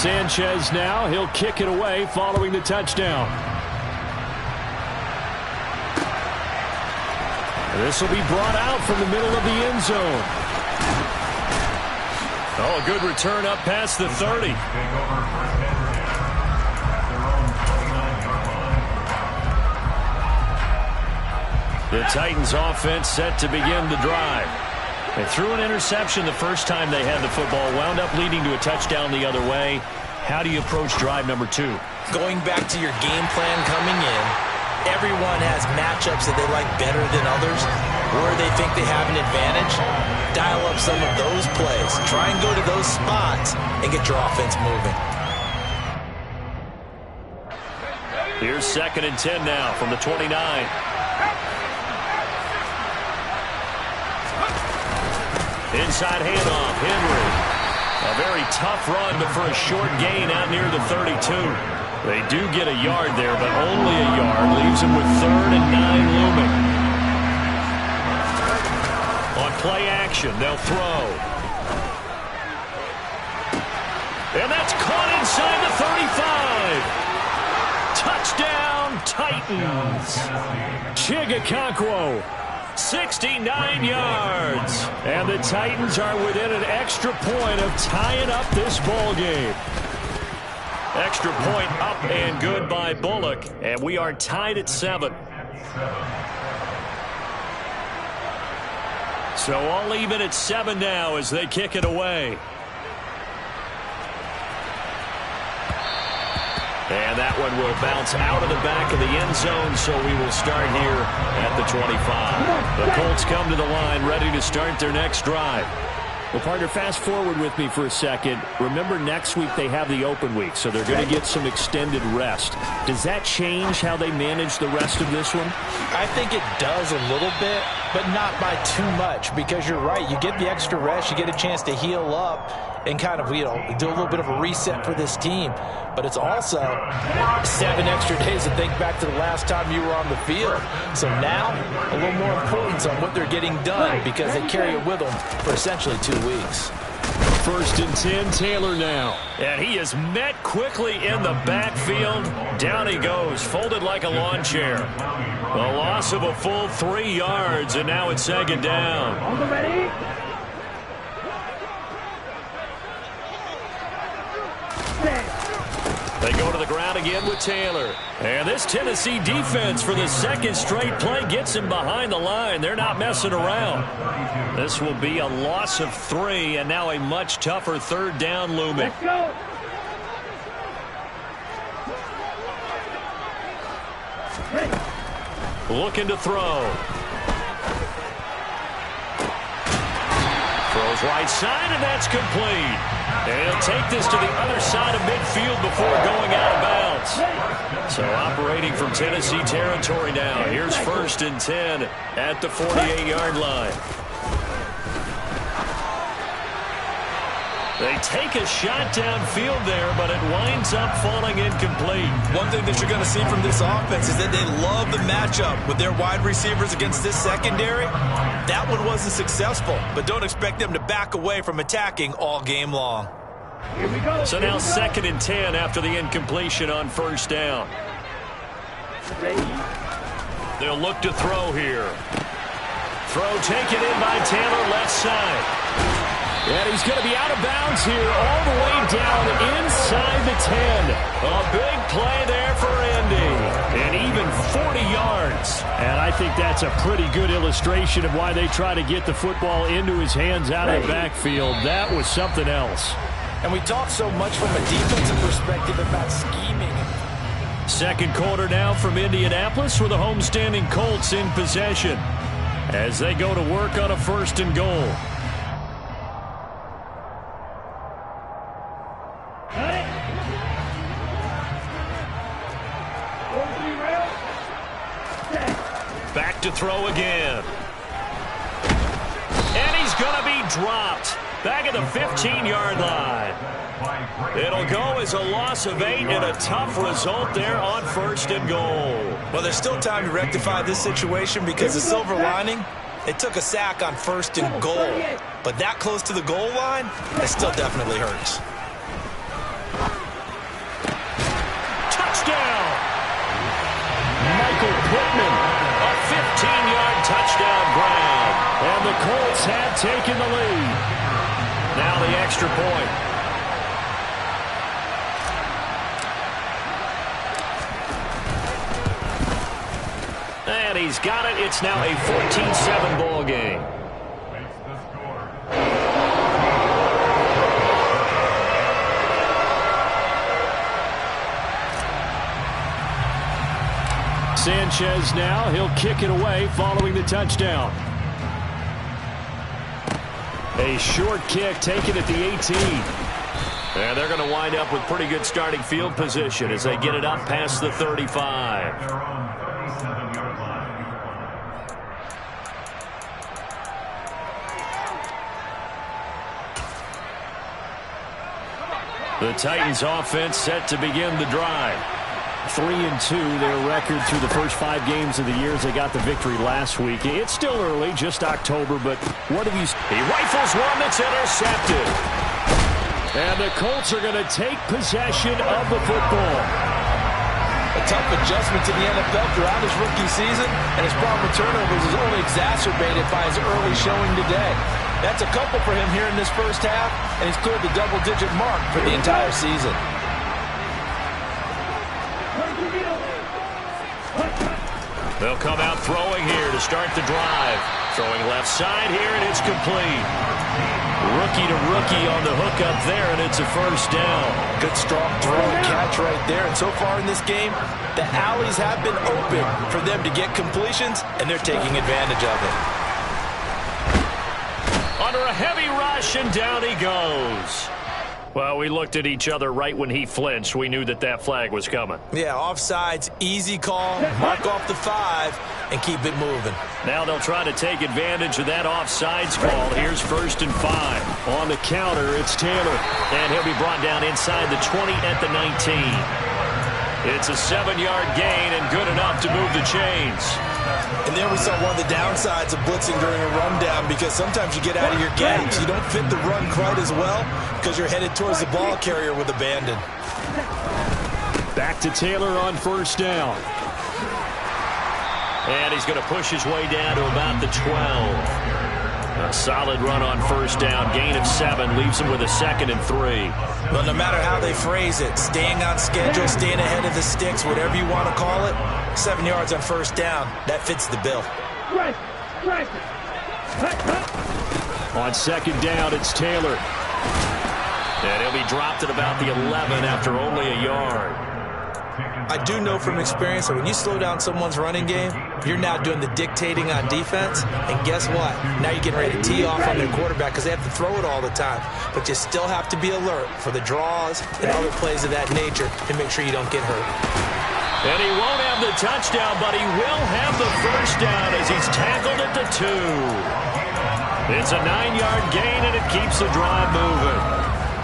Sanchez now. He'll kick it away following the touchdown. This will be brought out from the middle of the end zone. Oh, a good return up past the 30. The Titans offense set to begin the drive. They threw an interception the first time they had the football, wound up leading to a touchdown the other way. How do you approach drive number 2? Going back to your game plan coming in, everyone has matchups that they like better than others. Where they think they have an advantage, dial up some of those plays. Try and go to those spots and get your offense moving. Here's 2nd and 10 now from the 29. Inside handoff, Henry. A very tough run, but for a short gain out near the 32. They do get a yard there, but only a yard. Leaves them with 3rd and 9 looming. On play action, they'll throw. And that's caught inside the 35. Touchdown, Titans. Chigakonkwo. 69 yards. And the Titans are within an extra point of tying up this ball game. Extra point up and good by Bullock. And we are tied at 7. So all even at 7 now as they kick it away. And that one will bounce out of the back of the end zone, so we will start here at the 25. The Colts come to the line, ready to start their next drive. Well, partner, fast forward with me for a second. Remember, next week they have the open week, so they're going to get some extended rest. Does that change how they manage the rest of this one? I think it does a little bit, but not by too much, because you're right. You get the extra rest, you get a chance to heal up and kind of, do a little bit of a reset for this team. But it's also 7 extra days to think back to the last time you were on the field. So now, a little more importance on what they're getting done because they carry it with them for essentially 2 weeks. 1st and 10, Taylor now. And he is met quickly in the backfield. Down he goes, folded like a lawn chair. A loss of a full 3 yards, and now it's 2nd down. Ready? They go to the ground again with Taylor. And this Tennessee defense for the 2nd straight play gets him behind the line. They're not messing around. This will be a loss of 3, and now a much tougher 3rd down looming. Let's go. Looking to throw. Throws right side, and that's complete. And he'll take this to the other side of midfield before going out of bounds. So operating from Tennessee territory now. Here's 1st and 10 at the 48-yard line. They take a shot downfield there, but it winds up falling incomplete. One thing that you're going to see from this offense is that they love the matchup with their wide receivers against this secondary. That one wasn't successful, but don't expect them to back away from attacking all game long. Here we go. So now 2nd and 10 after the incompletion on 1st down. They'll look to throw here. Throw taken in by Taylor, left side. And he's going to be out of bounds here all the way down inside the 10. A big play there for Indy. And even 40 yards. And I think that's a pretty good illustration of why they try to get the football into his hands out of the backfield. That was something else. And we talk so much from a defensive perspective about scheming. 2nd quarter now from Indianapolis with the homestanding Colts in possession as they go to work on a 1st and goal. Back to throw again. And he's going to be dropped. Back at the 15-yard line. It'll go as a loss of 8 and a tough result there on 1st and goal. Well, there's still time to rectify this situation because the silver lining, it took a sack on 1st and goal. But that close to the goal line, it still definitely hurts. touchdown. Michael Pittman, a 15-yard touchdown grab. And the Colts have taken the lead. Now the extra point. And he's got it. It's now a 14-7 ball game. Sanchez now. He'll kick it away following the touchdown. A short kick taken at the 18. And they're going to wind up with pretty good starting field position as they get it up past the 35. The Titans offense set to begin the drive. 3-2 their record through the first 5 games of the year as they got the victory last week. It's still early, just October, but what have you... He rifles one that's intercepted. And the Colts are going to take possession of the football. A tough adjustment to the NFL throughout his rookie season, and his problem with turnovers is only exacerbated by his early showing today. That's a couple for him here in this first half, and he's cleared the double-digit mark for the entire season. They'll come out throwing here to start the drive. Throwing left side here, and it's complete. Rookie to rookie on the hook up there, and it's a first down. Good strong throw and catch right there. And so far in this game, the alleys have been open for them to get completions, and they're taking advantage of it. Under a heavy rush, and down he goes. Well, we looked at each other right when he flinched. We knew that that flag was coming. Yeah, offsides, easy call, mark off the 5, and keep it moving. Now they'll try to take advantage of that offsides call. Here's 1st and 5. On the counter, it's Taylor. And he'll be brought down inside the 20 at the 19. It's a 7-yard gain and good enough to move the chains. And there we saw one of the downsides of blitzing during a rundown, because sometimes you get out of your gaps. You don't fit the run quite as well because you're headed towards the ball carrier with abandon. Back to Taylor on 1st down. And he's going to push his way down to about the 12. A solid run on 1st down. Gain of 7 leaves him with a 2nd and 3. Well, no matter how they phrase it, staying on schedule, staying ahead of the sticks, whatever you want to call it, 7 yards on 1st down, that fits the bill. On 2nd down, it's Taylor. And he'll be dropped at about the 11 after only a yard. I do know from experience that when you slow down someone's running game, you're now doing the dictating on defense. And guess what? Now you're getting ready to tee off on their quarterback because they have to throw it all the time. But you still have to be alert for the draws and other plays of that nature to make sure you don't get hurt. And he won't have the touchdown, but he will have the 1st down as he's tackled at the 2. It's a 9-yard gain, and it keeps the drive moving.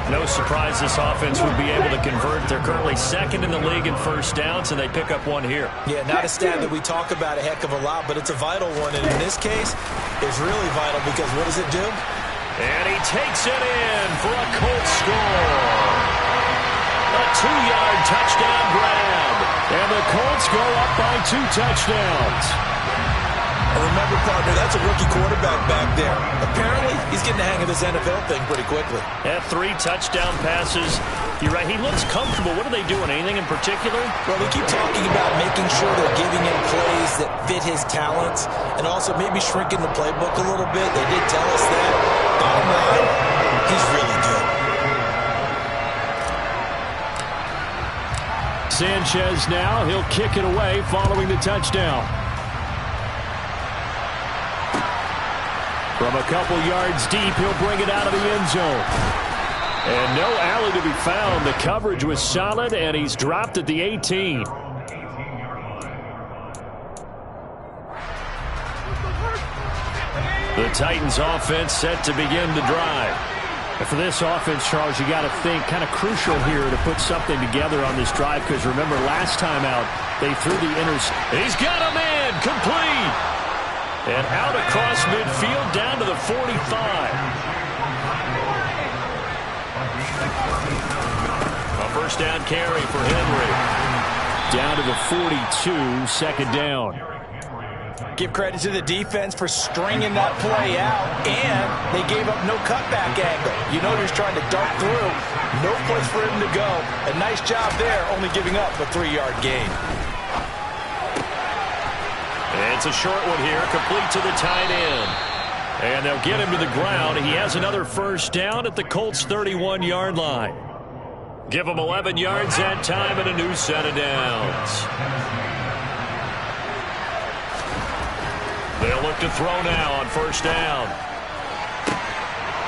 No surprise this offense would be able to convert. They're currently 2nd in the league in 1st downs, and they pick up one here. Yeah, not a stat that we talk about a heck of a lot, but it's a vital one. And in this case, it's really vital because what does it do? And he takes it in for a Colts score. A 2-yard touchdown grab. And the Colts go up by 2 touchdowns. And remember, partner, that's a rookie quarterback back there. Apparently, he's getting the hang of this NFL thing pretty quickly. At 3 touchdown passes. You're right, he looks comfortable. What are they doing? Anything in particular? Well, they keep talking about making sure they're giving him plays that fit his talents and also maybe shrinking the playbook a little bit. They did tell us that. Bottom line, he's really good. Sanchez now. He'll kick it away following the touchdown. From a couple yards deep, he'll bring it out of the end zone. And no alley to be found. The coverage was solid, and he's dropped at the 18. The Titans offense set to begin the drive. And for this offense, Charles, you got to think kind of crucial here to put something together on this drive, because remember last time out, they threw the He's got a man, complete. And out across midfield down to the 45. A 1st down carry for Henry. Down to the 42, second down. Give credit to the defense for stringing that play out, and they gave up no cutback angle. You know he's trying to dart through. No place for him to go. A nice job there, only giving up a 3-yard gain. It's a short one here, complete to the tight end. And they'll get him to the ground. He has another first down at the Colts' 31-yard line. Give him 11 yards that time and a new set of downs. They'll look to throw now on first down.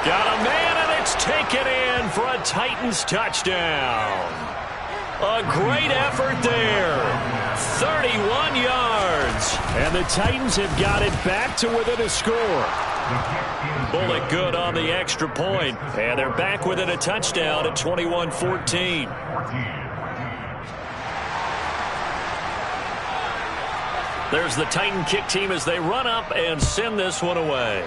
Got a man, and it's taken in for a Titans touchdown. A great effort there. 31 yards. And the Titans have got it back to within a score. Bullet good on the extra point. And they're back within a touchdown at 21-14. There's the Titan kick team as they run up and send this one away.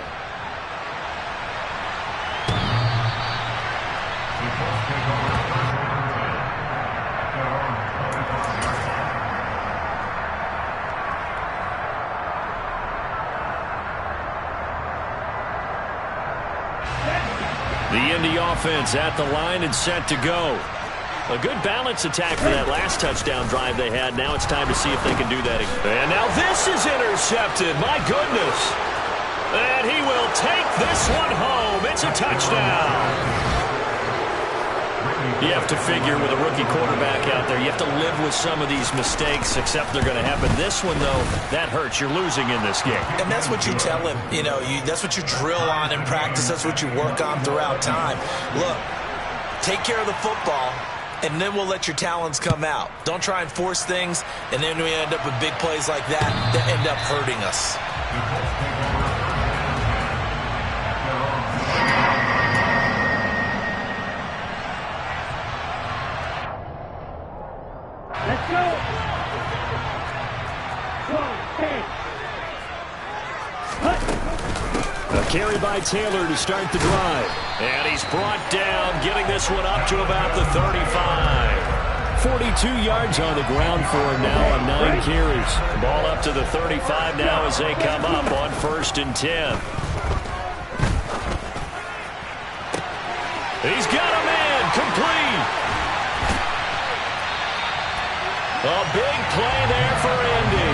The Indy offense at the line and set to go. A good balance attack for that last touchdown drive they had. Now it's time to see if they can do that again. And now this is intercepted. My goodness. And he will take this one home. It's a touchdown. You have to figure with a rookie quarterback out there, you have to live with some of these mistakes, except they're going to happen. This one, though, that hurts. You're losing in this game. And that's what you tell him. You know, that's what you drill on in practice. That's what you work on throughout time. Look, take care of the football, and then we'll let your talents come out. Don't try and force things, and then we end up with big plays like that end up hurting us. Let's go. A carry by Taylor to start the drive. And he's brought down, getting this one up to about the 35. 42 yards on the ground for him now on 9 carries. Ball up to the 35 now as they come up on 1st and 10. He's got a man, complete. A big play there for Indy.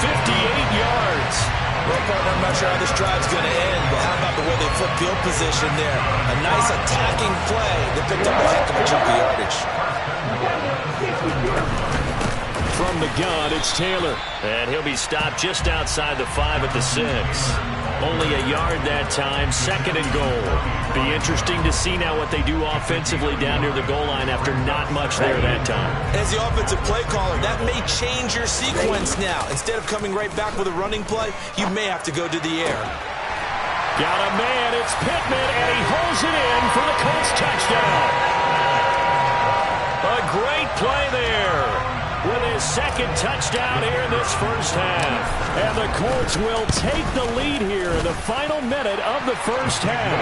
58 yards. Well, partner, I'm not sure how this drive's going to end, but how about the way they flip field position there? A nice attacking play that picked up a heck of a chunk of yardage. From the gun, it's Taylor. And he'll be stopped just outside the 5 at the 6. Only a yard that time, 2nd and goal. Be interesting to see now what they do offensively down near the goal line after not much there that time. As the offensive play caller, that may change your sequence now. Instead of coming right back with a running play, you may have to go to the air. Got a man, it's Pittman, and he holds it in for the Colts touchdown. A great play there with his 2nd touchdown here in this first half. And the Colts will take the lead here in the final minute of the first half.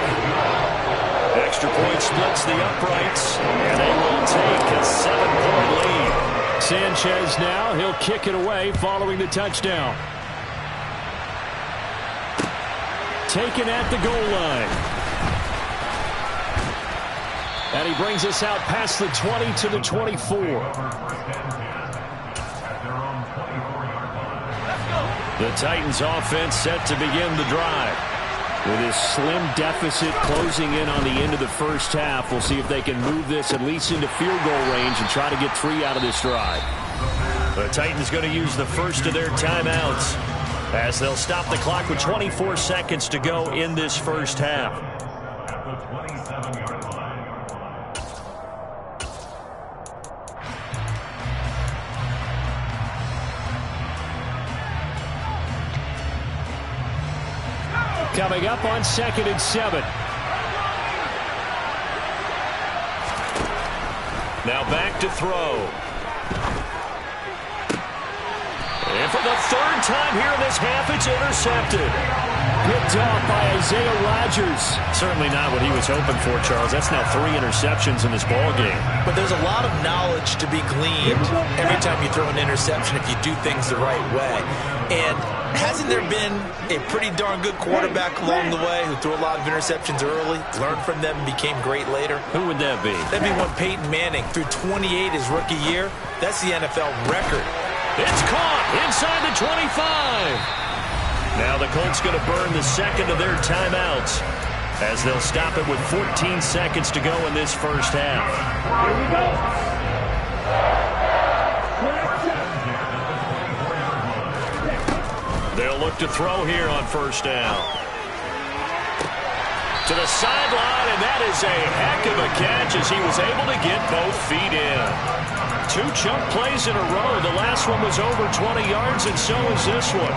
Extra point splits the uprights, and they will take a 7-point lead. Sanchez now, he'll kick it away following the touchdown. Taken at the goal line. And he brings us out past the 20 to the 24. The Titans offense set to begin the drive. With his slim deficit closing in on the end of the first half, we'll see if they can move this at least into field goal range and try to get 3 out of this drive. The Titans going to use the first of their timeouts as they'll stop the clock with 24 seconds to go in this first half. Coming up on 2nd and 7. Now back to throw. And for the third time here in this half, it's intercepted. Picked off by Isaiah Rodgers. Certainly not what he was hoping for, Charles. That's now 3 interceptions in this ballgame. But there's a lot of knowledge to be gleaned every time you throw an interception if you do things the right way. And hasn't there been a pretty darn good quarterback along the way who threw a lot of interceptions early, learned from them, and became great later? Who would that be? That'd be one Peyton Manning threw 28 his rookie year. That's the NFL record. It's caught inside the 25. Now the Colts going to burn the second of their timeouts as they'll stop it with 14 seconds to go in this first half. Here we go. They'll look to throw here on first down. To the sideline, and that is a heck of a catch as he was able to get both feet in. 2 chunk plays in a row. The last one was over 20 yards, and so is this one.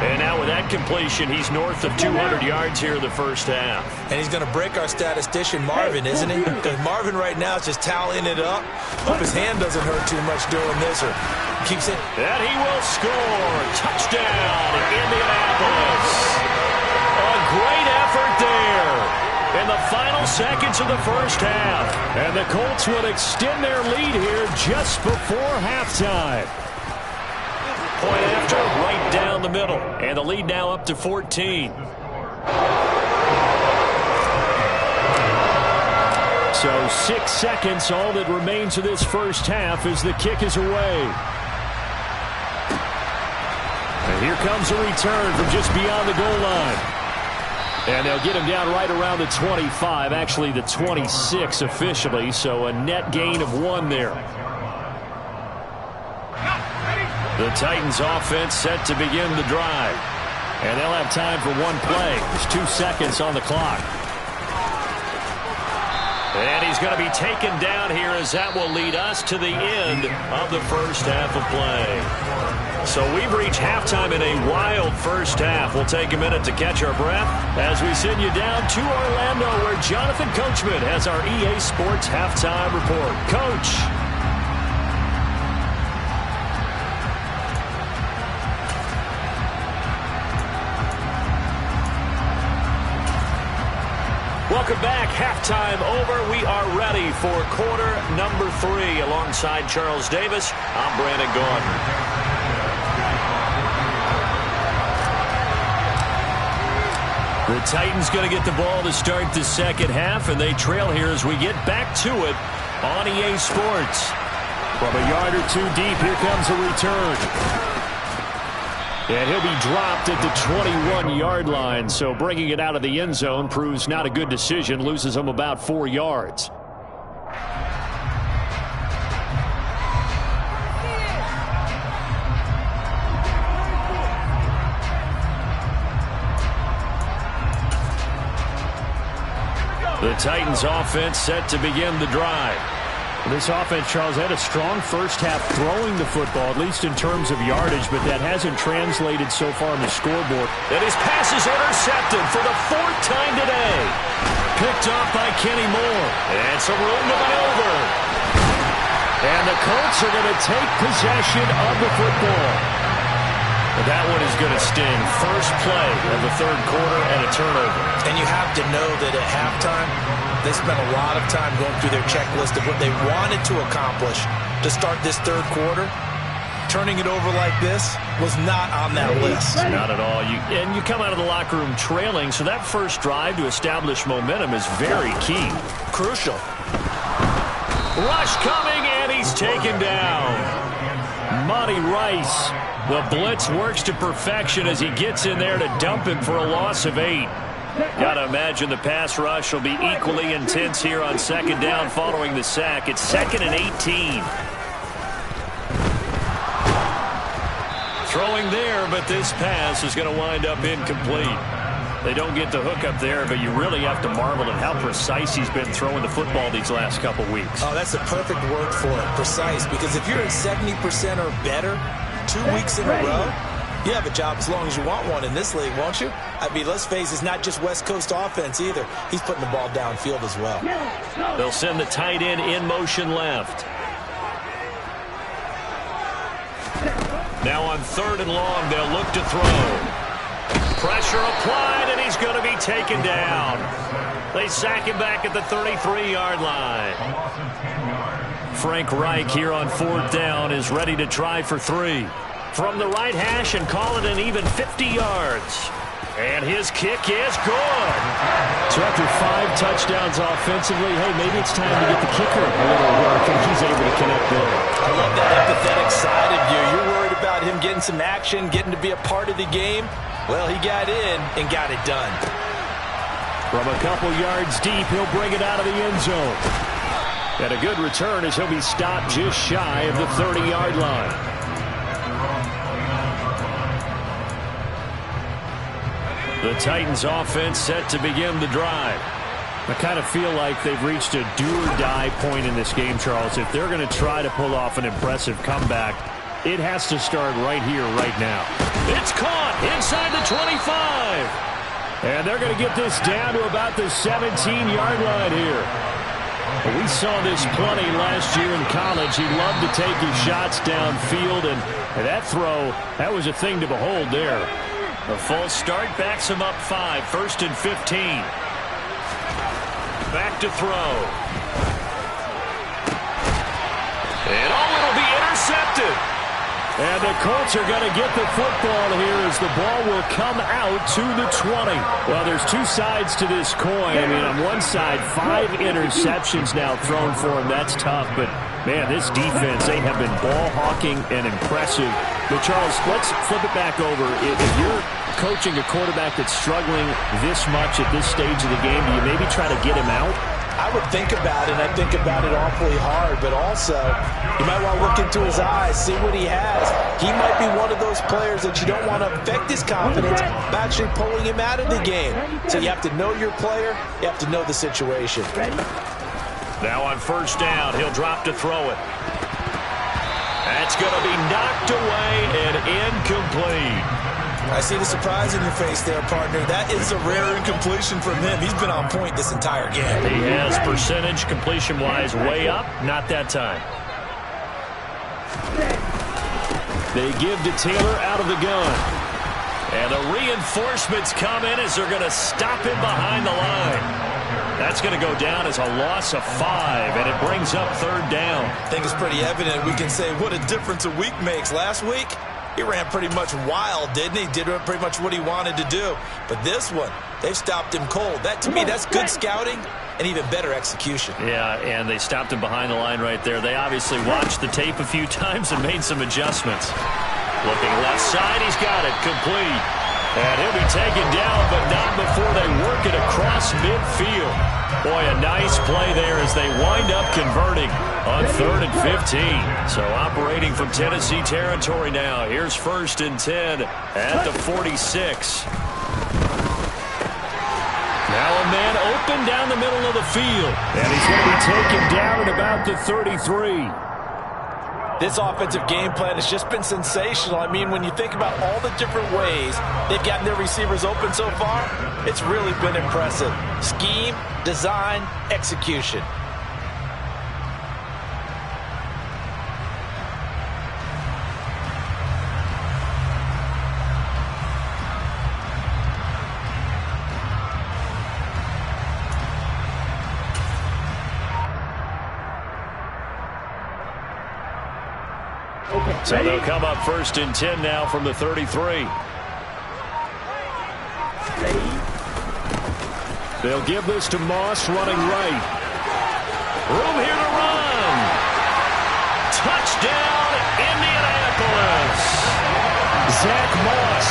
And now with that completion, he's north of 200 yards here in the first half. And he's going to break our statistician, Marvin, isn't he? Because Marvin right now is just tallying it up. Hope his hand doesn't hurt too much doing this or keeps it. And he will score. Touchdown, Indianapolis. A great effort there in the final seconds of the first half. And the Colts will extend their lead here just before halftime. Point after, right down the middle. And the lead now up to 14. So 6 seconds, all that remains of this first half as the kick is away. And here comes a return from just beyond the goal line. And they'll get him down right around the 25, actually the 26 officially, so a net gain of 1 there. The Titans offense set to begin the drive. And they'll have time for 1 play. There's 2 seconds on the clock. And he's going to be taken down here as that will lead us to the end of the first half of play. So we've reached halftime in a wild first half. We'll take a minute to catch our breath as we send you down to Orlando where Jonathan Coachman has our EA Sports halftime report. Coach. Welcome back. Halftime over. We are ready for quarter number 3. Alongside Charles Davis, I'm Brandon Gaudin. The Titans going to get the ball to start the second half, and they trail here as we get back to it on EA Sports. From a yard or 2 deep, here comes a return. And he'll be dropped at the 21-yard line, so bringing it out of the end zone proves not a good decision, loses him about 4 yards. The Titans offense set to begin the drive. This offense, Charles, had a strong first half throwing the football, at least in terms of yardage, but that hasn't translated so far on the scoreboard. And his pass is intercepted for the 4th time today. Picked off by Kenny Moore. And some room to maneuver. And the Colts are going to take possession of the football. That one is going to sting. First play of the third quarter and a turnover. And you have to know that at halftime, they spent a lot of time going through their checklist of what they wanted to accomplish to start this third quarter. Turning it over like this was not on that list. Not at all. And you come out of the locker room trailing, so that first drive to establish momentum is very key. Crucial. Rush coming, and he's taken down. Monty Rice. The blitz works to perfection as he gets in there to dump him for a loss of 8. Got to imagine the pass rush will be equally intense here on second down following the sack. It's 2nd and 18. Throwing there, but this pass is going to wind up incomplete. They don't get the hook up there, but you really have to marvel at how precise he's been throwing the football these last couple weeks. Oh, that's the perfect word for it, precise, because if you're at 70% or better 2 weeks in a row, you have a job as long as you want one in this league, won't you? I mean, let's face it, it's not just West Coast offense either. He's putting the ball downfield as well. They'll send the tight end in motion left. Now on 3rd and long, they'll look to throw. Pressure applied, and he's going to be taken down. They sack him back at the 33-yard line. Frank Reich here on 4th down is ready to try for 3. From the right hash and call it an even 50 yards. And his kick is good. So after 5 touchdowns offensively, hey, maybe it's time to get the kicker a little work, and he's able to connect there. I love that empathetic side of you. You're worried about him getting some action, getting to be a part of the game. Well, he got in and got it done. From a couple yards deep, he'll bring it out of the end zone. And a good return as he'll be stopped just shy of the 30-yard line. The Titans offense set to begin the drive. I kind of feel like they've reached a do-or-die point in this game, Charles. If they're going to try to pull off an impressive comeback, it has to start right here, right now. It's caught inside the 25. And they're going to get this down to about the 17-yard line here. We saw this plenty last year in college. He loved to take his shots downfield, and that throw, that was a thing to behold there. A false start backs him up 5. 1st and 15. Back to throw. And it'll be intercepted. And the Colts are going to get the football here as the ball will come out to the 20. Well, there's 2 sides to this coin. I mean, on one side, 5 interceptions now thrown for him. That's tough. But, man, this defense, they have been ball hawking and impressive. But, Charles, let's flip it back over. If you're coaching a quarterback that's struggling this much at this stage of the game, do you maybe try to get him out? I would think about it, and I think about it awfully hard, but also you might want to look into his eyes, see what he has. He might be one of those players that you don't want to affect his confidence by actually pulling him out of the game. So you have to know your player, you have to know the situation. Now on 1st down, he'll drop to throw it. That's going to be knocked away and incomplete. I see the surprise in your face there, partner. That is a rare incompletion from him. He's been on point this entire game. He has percentage completion-wise way up. Not that time. They give to Taylor out of the gun. And the reinforcements come in as they're going to stop him behind the line. That's going to go down as a loss of 5, and it brings up 3rd down. I think it's pretty evident. We can say what a difference a week makes. Last week, he ran pretty much wild, didn't he? Did pretty much what he wanted to do. But this one, they've stopped him cold. That, to me, that's good scouting and even better execution. Yeah, and they stopped him behind the line right there. They obviously watched the tape a few times and made some adjustments. Looking left side, he's got it complete. And he'll be taken down, but not before they work it across midfield. Boy, a nice play there as they wind up converting on 3rd and 15. So operating from Tennessee territory now. Here's 1st and 10 at the 46. Now a man open down the middle of the field. And he's going to be taken down at about the 33. This offensive game plan has just been sensational. I mean, when you think about all the different ways they've gotten their receivers open so far, it's really been impressive. Scheme, design, execution. So they'll come up 1st and 10 now from the 33. They'll give this to Moss running right. Room here to run. Touchdown, Indianapolis. Zach Moss,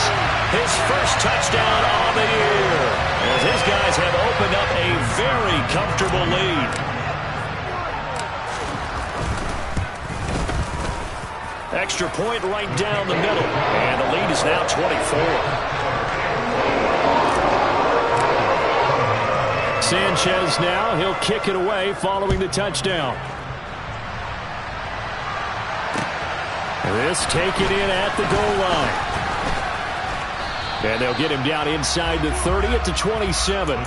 his first touchdown on the year. As his guys have opened up a very comfortable lead. Extra point right down the middle. And the lead is now 24. Sanchez now. He'll kick it away following the touchdown. This taken in at the goal line. And they'll get him down inside the 30 at the 27.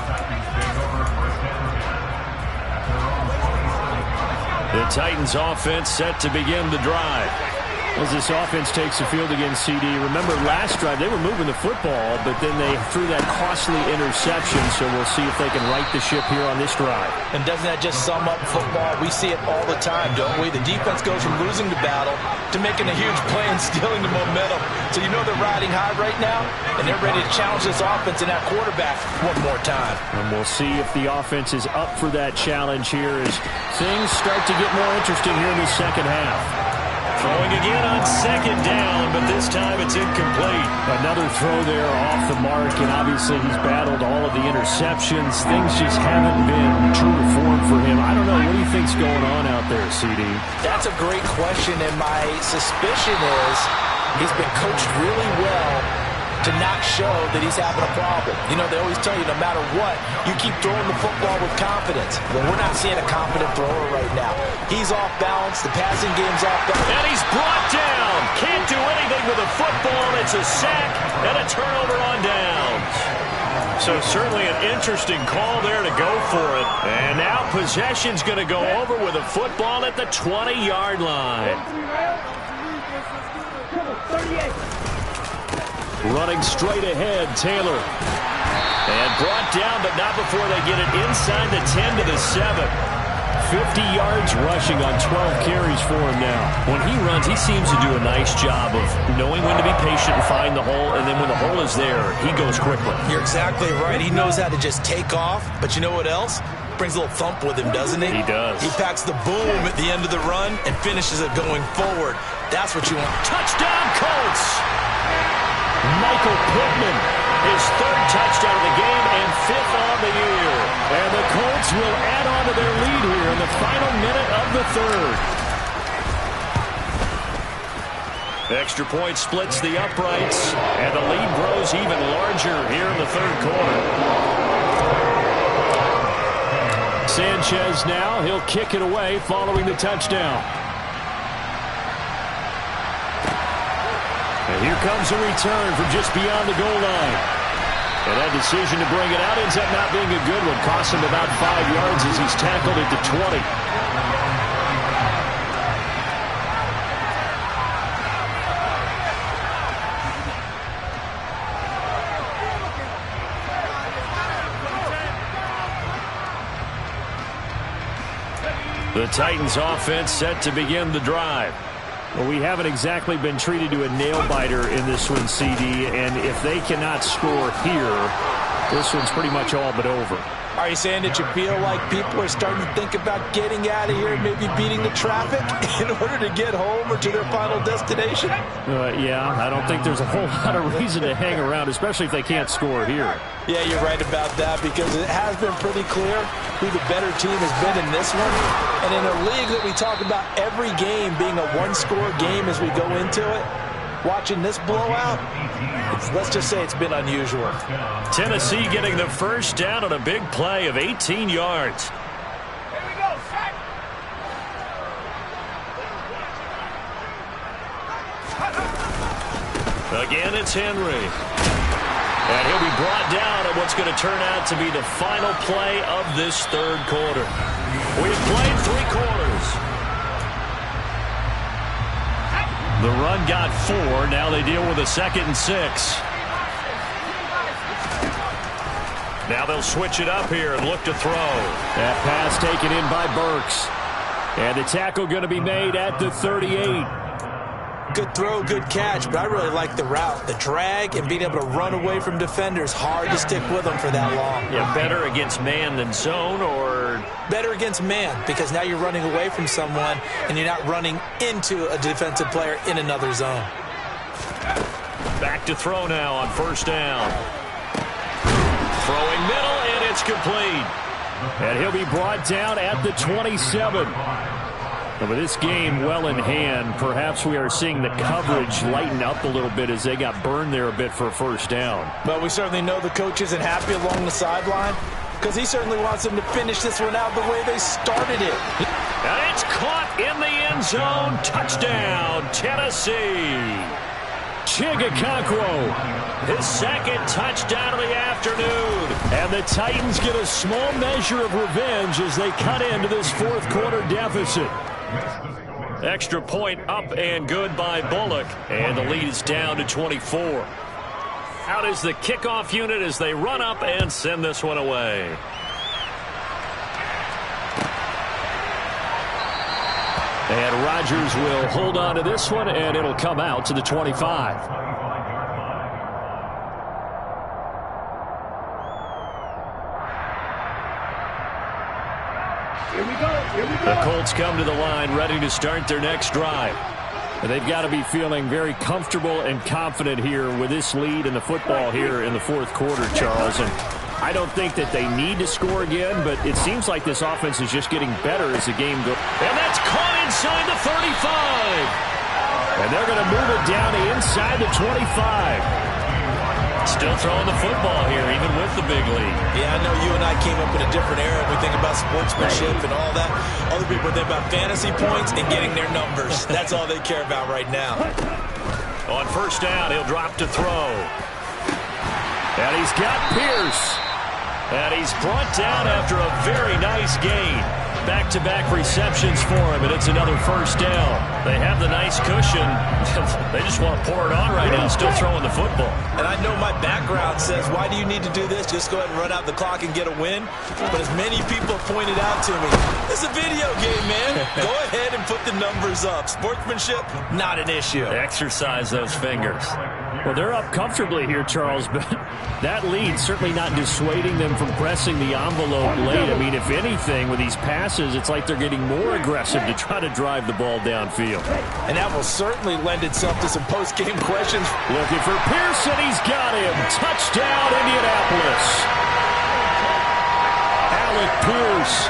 The Titans offense set to begin the drive. As this offense takes the field against CD, remember last drive they were moving the football, but then they threw that costly interception, so we'll see if they can right the ship here on this drive. And doesn't that just sum up football? We see it all the time, don't we? The defense goes from losing the battle to making a huge play and stealing the momentum. So you know they're riding high right now, and they're ready to challenge this offense and that quarterback one more time. And we'll see if the offense is up for that challenge here as things start to get more interesting here in the second half. Throwing again on second down, but this time it's incomplete. Another throw there off the mark, and obviously he's battled all of the interceptions. Things just haven't been true to form for him. I don't know. What do you think's going on out there, CD? That's a great question, and my suspicion is he's been coached really well to not show that he's having a problem. You know, they always tell you no matter what, you keep throwing the football with confidence. Well, we're not seeing a confident thrower right now. He's off balance. The passing game's off balance. And he's brought down. Can't do anything with the football. It's a sack and a turnover on downs. So certainly an interesting call there to go for it. And now possession's going to go over with a football at the 20-yard line. Running straight ahead, Taylor. And brought down, but not before they get it inside the 10 to the 7. 50 yards rushing on 12 carries for him now. When he runs, he seems to do a nice job of knowing when to be patient and find the hole, and then when the hole is there, he goes quickly. You're exactly right. He knows how to just take off, but you know what else? Brings a little thump with him, doesn't he? He does. He packs the boom at the end of the run and finishes it going forward. That's what you want. Touchdown, Colts! Michael Pittman, his third touchdown of the game and fifth on the year. And the Colts will add on to their lead here in the final minute of the third. Extra point splits the uprights, and the lead grows even larger here in the third quarter. Sanchez now, he'll kick it away following the touchdown. And here comes a return from just beyond the goal line. And that decision to bring it out ends up not being a good one. Costs him about 5 yards as he's tackled at the 20. The Titans offense set to begin the drive. Well, we haven't exactly been treated to a nail-biter in this one, CD, and if they cannot score here, this one's pretty much all but over. Are you saying that you feel like people are starting to think about getting out of here and maybe beating the traffic in order to get home or to their final destination? Yeah, I don't think there's a whole lot of reason to hang around, especially if they can't score here. Yeah, you're right about that because it has been pretty clear who the better team has been in this one. And in a league that we talk about every game being a one-score game as we go into it, watching this blowout, let's just say it's been unusual. Tennessee getting the first down on a big play of 18 yards. Here we go, Shaq. Again, it's Henry. And he'll be brought down at what's going to turn out to be the final play of this third quarter. We've played 3 quarters. The run got 4. Now they deal with a 2nd and 6. Now they'll switch it up here and look to throw. That pass taken in by Burks. And the tackle going to be made at the 38. Good throw, good catch, but I really like the route. The drag and being able to run away from defenders, hard to stick with them for that long. Yeah, better against man than zone, or? Better against man, because now you're running away from someone and you're not running into a defensive player in another zone. Back to throw now on first down. Throwing middle, and it's complete. And he'll be brought down at the 27. And with this game well in hand, perhaps we are seeing the coverage lighten up a little bit as they got burned there a bit for a first down. But we certainly know the coach isn't happy along the sideline because he certainly wants them to finish this one out the way they started it. And it's caught in the end zone. Touchdown, Tennessee. Chigakakwo, his 2nd touchdown of the afternoon. And the Titans get a small measure of revenge as they cut into this fourth quarter deficit. Extra point up and good by Bullock. And the lead is down to 24. Out is the kickoff unit as they run up and send this one away. And Rodgers will hold on to this one, and it'll come out to the 25. Here we go. Here we go. The Colts come to the line ready to start their next drive. They've got to be feeling very comfortable and confident here with this lead in the football here in the fourth quarter, Charles. And I don't think that they need to score again, but it seems like this offense is just getting better as the game goes. And that's caught inside the 35. And they're going to move it down to inside the 25. Still throwing the football here, even with the big lead. Yeah, I know you and I came up in a different era. We think about sportsmanship and all that. Other people think about fantasy points and getting their numbers. That's all they care about right now. On first down, he'll drop to throw. And he's got Pierce. And he's brought down after a very nice gain. Back-to-back receptions for him, and it's another first down. They have the nice cushion. They just want to pour it on right now, still throwing the football. And I know my background says, why do you need to do this? Just go ahead and run out the clock and get a win. But as many people have pointed out to me, it's a video game, man. Go ahead and put the numbers up. Sportsmanship, not an issue. Exercise those fingers. Well, they're up comfortably here, Charles, but that lead certainly not dissuading them from pressing the envelope late. I mean, if anything, with these passes, it's like they're getting more aggressive to try to drive the ball downfield. And that will certainly lend itself to some post-game questions. Looking for Pearson. He's got him. Touchdown, Indianapolis. Alec Pierce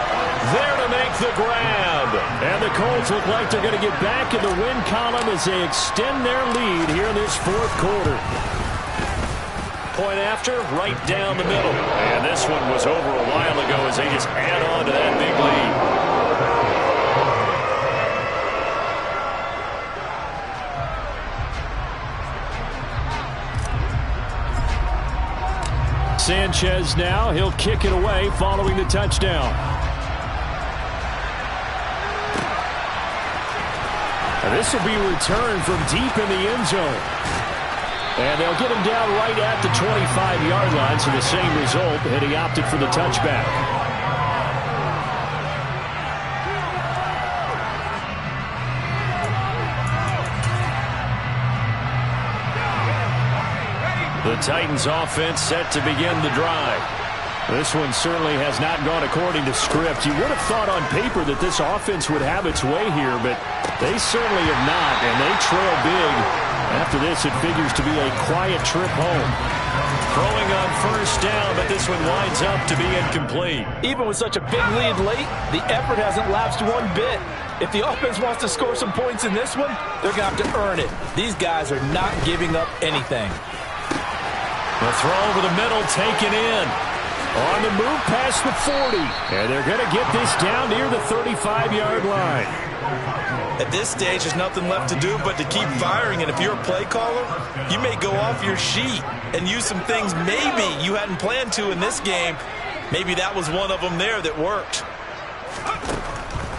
there to make the grab. And the Colts look like they're going to get back in the win column as they extend their lead here in this fourth quarter. Point after, right down the middle. And this one was over a while ago as they just add on to that big lead. Sanchez now, he'll kick it away following the touchdown. And this will be returned from deep in the end zone. And they'll get him down right at the 25-yard line, so the same result, and he opted for the touchback. The Titans offense set to begin the drive. This one certainly has not gone according to script. You would have thought on paper that this offense would have its way here, but they certainly have not, and they trail big. After this, it figures to be a quiet trip home. Throwing on first down, but this one winds up to be incomplete. Even with such a big lead late, the effort hasn't lapsed one bit. If the offense wants to score some points in this one, they're going to have to earn it. These guys are not giving up anything. The throw over the middle, taken in. On the move past the 40. And they're going to get this down near the 35-yard line. At this stage, there's nothing left to do but to keep firing. And if you're a play caller, you may go off your sheet and use some things maybe you hadn't planned to in this game. Maybe that was one of them there that worked.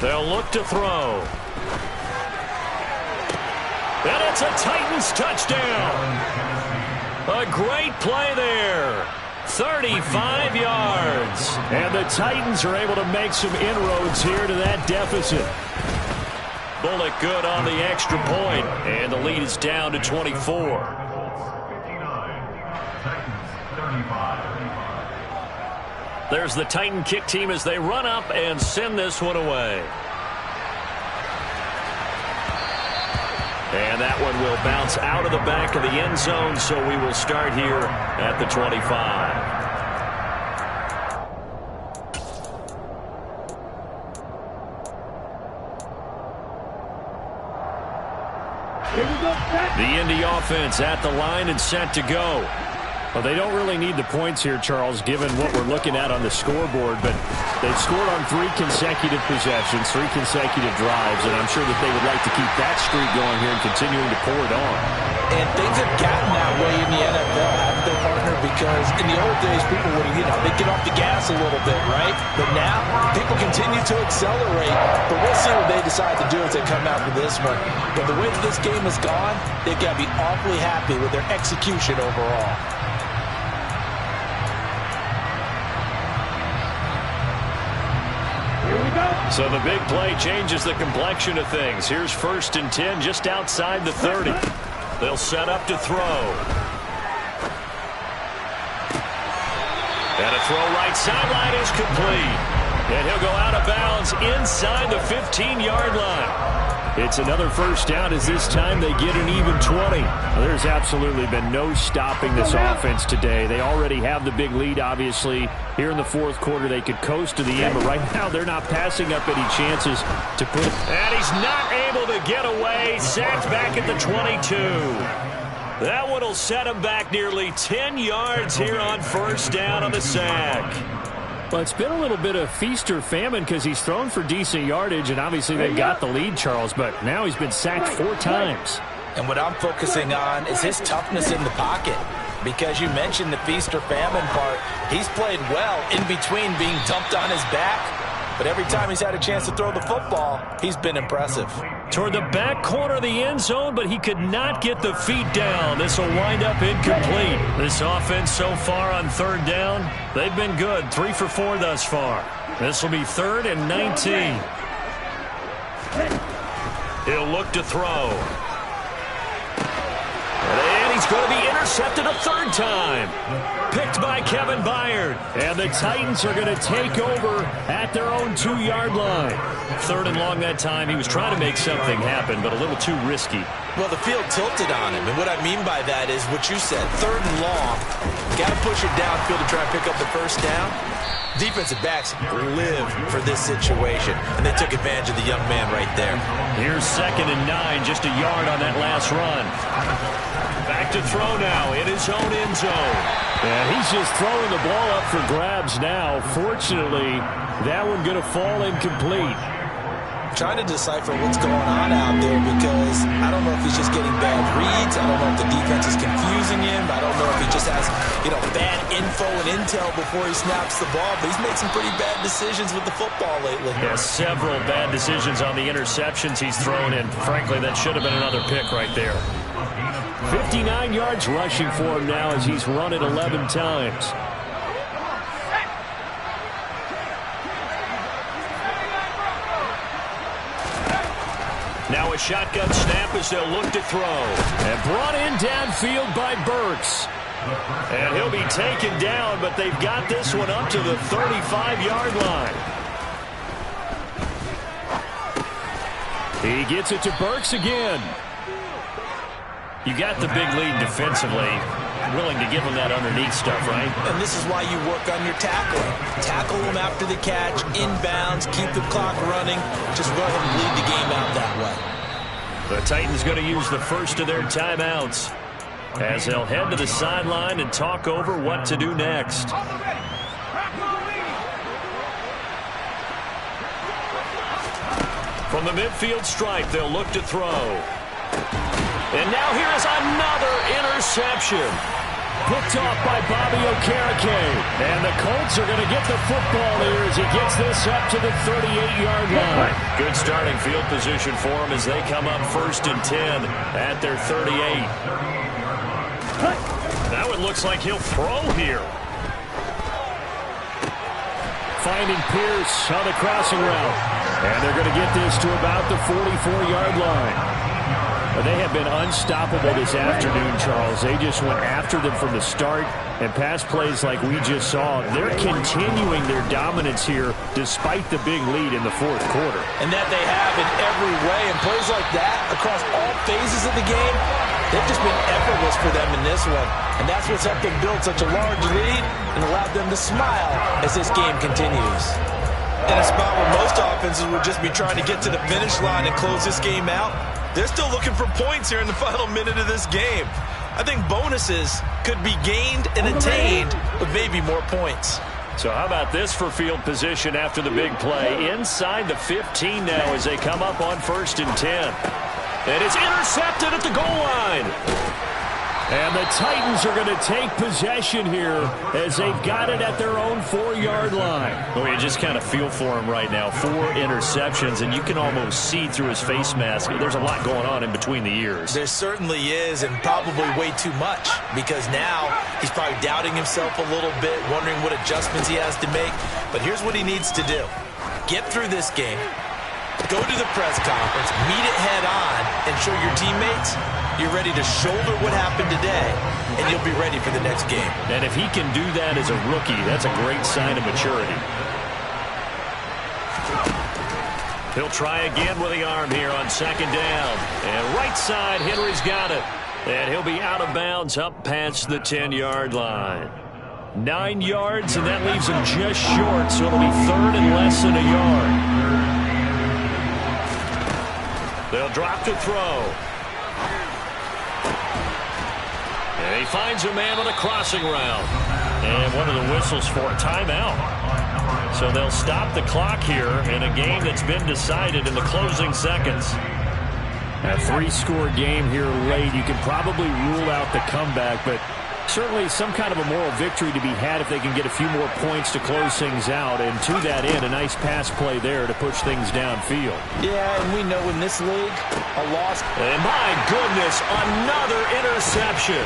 They'll look to throw. And it's a Titans touchdown. A great play there. 35 yards. And the Titans are able to make some inroads here to that deficit. Bullock good on the extra point, and the lead is down to 24. There's the Titan kick team as they run up and send this one away. And that one will bounce out of the back of the end zone, so we will start here at the 25. The Indy offense at the line and set to go. Well, they don't really need the points here, Charles, given what we're looking at on the scoreboard, but they've scored on 3 consecutive possessions, 3 consecutive drives, and I'm sure that they would like to keep that streak going here and continuing to pour it on. And things have gotten that way in the NFL. Have their partner because in the old days, people would, they'd get off the gas a little bit, right? But now, people continue to accelerate. But we'll see what they decide to do as they come out for this one. But the way that this game has gone, they've got to be awfully happy with their execution overall. So the big play changes the complexion of things. Here's 1st and 10 just outside the 30. They'll set up to throw. And a throw right sideline is complete. And he'll go out of bounds inside the 15-yard line. It's another first down as this time they get an even 20. There's absolutely been no stopping this offense today. They already have the big lead, obviously. Here in the fourth quarter, they could coast to the end, but right now they're not passing up any chances to put it. And he's not able to get away. Sacked back at the 22. That one will set him back nearly 10 yards here on first down on the sack. Well, it's been a little bit of feast or famine because he's thrown for decent yardage, and obviously they've got the lead, Charles, but now he's been sacked 4 times. And what I'm focusing on is his toughness in the pocket. Because you mentioned the feast or famine part, he's played well in between being dumped on his back. But every time he's had a chance to throw the football, he's been impressive. Toward the back corner of the end zone, but he could not get the feet down. This will wind up incomplete. This offense so far on 3rd down, they've been good. 3 for 4 thus far. This will be 3rd and 19. He'll look to throw. And he's going to be intercepted a 3rd time. Picked by Kevin Byard. And the Titans are going to take over at their own 2-yard line. 3rd and long that time. He was trying to make something happen, but a little too risky. Well, the field tilted on him, and what I mean by that is what you said. 3rd and long. Got to push it downfield to try and pick up the first down. Defensive backs live for this situation, and they took advantage of the young man right there. Here's 2nd and 9, just a yard on that last run. Back to throw now in his own end zone. And he's just throwing the ball up for grabs now. Fortunately, that one going to fall incomplete. Trying to decipher what's going on out there because I don't know if he's just getting bad reads. I don't know if the defense is confusing him. I don't know if he just has, bad info and intel before he snaps the ball. But he's made some pretty bad decisions with the football lately. Yeah, several bad decisions on the interceptions he's thrown, and frankly, that should have been another pick right there. 59 yards rushing for him now as he's run it 11 times. Now a shotgun snap as they'll look to throw. And brought in downfield by Burks. And he'll be taken down, but they've got this one up to the 35-yard line. He gets it to Burks again. You got the big lead defensively. Willing to give him that underneath stuff, right? And this is why you work on your tackling. Tackle him after the catch, inbounds, keep the clock running. Just go ahead and bleed the game out that way. The Titans going to use the first of their timeouts as they'll head to the sideline and talk over what to do next. From the midfield stripe, they'll look to throw. And now here is another interception. Picked off by Bobby Okereke. And the Colts are going to get the football here as he gets this up to the 38-yard line. Good starting field position for him as they come up 1st and 10 at their 38. That one looks like he'll throw here. Finding Pierce on the crossing route. And they're going to get this to about the 44-yard line. They have been unstoppable this afternoon, Charles. They just went after them from the start, and pass plays like we just saw, they're continuing their dominance here despite the big lead in the fourth quarter. And that they have in every way, and plays like that across all phases of the game, they've just been effortless for them in this one. And that's what's helped them build such a large lead and allowed them to smile as this game continues. In a spot where most offenses would just be trying to get to the finish line and close this game out, they're still looking for points here in the final minute of this game. I think bonuses could be gained and attained with maybe more points. So how about this for field position after the big play? Inside the 15 now as they come up on 1st and 10. And it's intercepted at the goal line. And the Titans are going to take possession here as they've got it at their own 4-yard line. Well, you just kind of feel for him right now. 4 interceptions, and you can almost see through his face mask. There's a lot going on in between the ears. There certainly is, and probably way too much, because now he's probably doubting himself a little bit, wondering what adjustments he has to make. But here's what he needs to do. Get through this game, go to the press conference, meet it head on, and show your teammates you're ready to shoulder what happened today, and you'll be ready for the next game. And if he can do that as a rookie, that's a great sign of maturity. He'll try again with the arm here on 2nd down. And right side, Henry's got it. And he'll be out of bounds up past the 10-yard line. 9 yards, and that leaves him just short, so it'll be 3rd and less than a yard. They'll drop to throw. And he finds a man on a crossing route. And one of the whistles for a timeout. So they'll stop the clock here in a game that's been decided in the closing seconds. A 3-score game here late. You can probably rule out the comeback, but certainly some kind of a moral victory to be had if they can get a few more points to close things out. And to that end, a nice pass play there to push things downfield. Yeah, and we know in this league, a loss. And my goodness, another interception.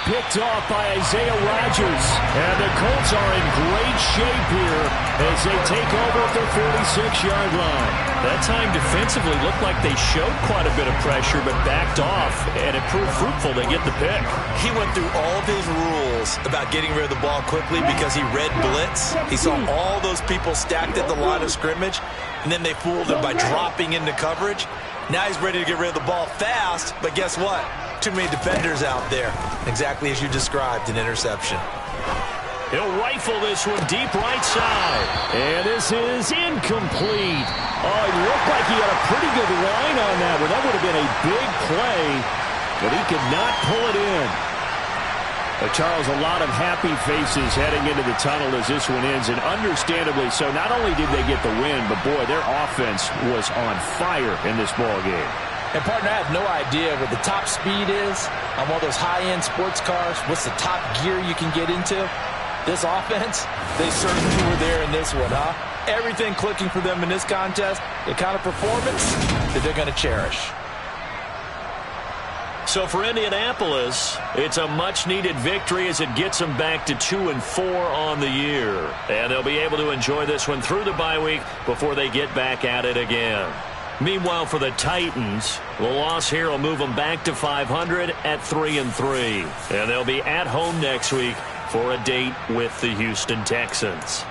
Picked off by Isaiah Rodgers. And the Colts are in great shape here as they take over at their 46-yard line. That time defensively looked like they showed quite a bit of pressure but backed off, and it proved fruitful to get the pick. He went through all of his rules about getting rid of the ball quickly because he read blitz. He saw all those people stacked at the line of scrimmage, and then they fooled him by dropping into coverage. Now he's ready to get rid of the ball fast, but guess what? Too many defenders out there. Exactly as you described, an interception. He'll rifle this one deep right side. And this is incomplete. Oh, it looked like he had a pretty good line on that one. That would have been a big play, but he could not pull it in. Charles, a lot of happy faces heading into the tunnel as this one ends, and understandably so. Not only did they get the win, but boy, their offense was on fire in this ball game. And, partner, I have no idea what the top speed is on one of those high-end sports cars. What's the top gear you can get into? This offense, they certainly were there in this one, huh? Everything clicking for them in this contest, the kind of performance that they're going to cherish. So for Indianapolis, it's a much-needed victory as it gets them back to 2-4 on the year. And they'll be able to enjoy this one through the bye week before they get back at it again. Meanwhile, for the Titans, the loss here will move them back to 500 at 3-3. And they'll be at home next week for a date with the Houston Texans.